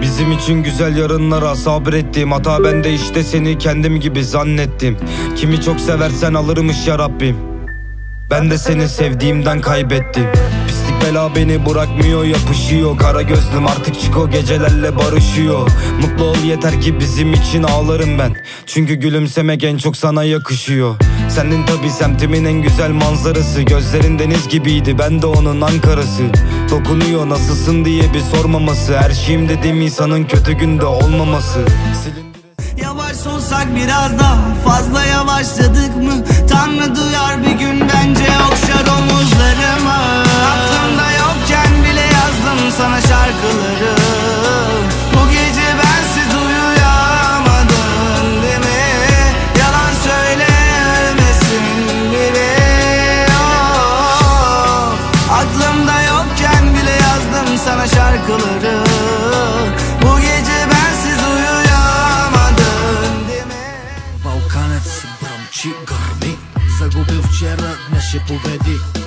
Bizim için güzel yarınlara sabrettim. Hata bende, işte seni kendim gibi zannettim. Kimi çok seversen alırmış ya Rabbim. Ben de seni sevdiğimden kaybettim. Pislik bela beni bırakmıyor, yapışıyor. Kara gözlüm artık Çiko gecelerle barışıyor. Mutlu ol yeter ki bizim için ağlarım ben. Çünkü gülümsemek en çok sana yakışıyor. Sendin tabi semtimin en güzel manzarası. Gözlerin deniz gibiydi, ben de onun Ankara'sı. Dokunuyor nasılsın diye bir sormaması. Her şeyim dediğim insanın kötü günde olmaması. Yavaş olsak biraz daha fazla yavaşladık mı? Tanrı duyar bir gün bence, okşar omuzlarımı. Aklımda yokken bile yazdım sana şarkıları. Bu gece bensiz uyuyamadın değil mi? Yalan söylemesin biri. Oh, aklımda yokken bile yazdım sana şarkıları. Bu gece bensiz uyuyamadın değil mi? Bałkanec brąci garni. Zagubił wczoraj, dnes się povedi.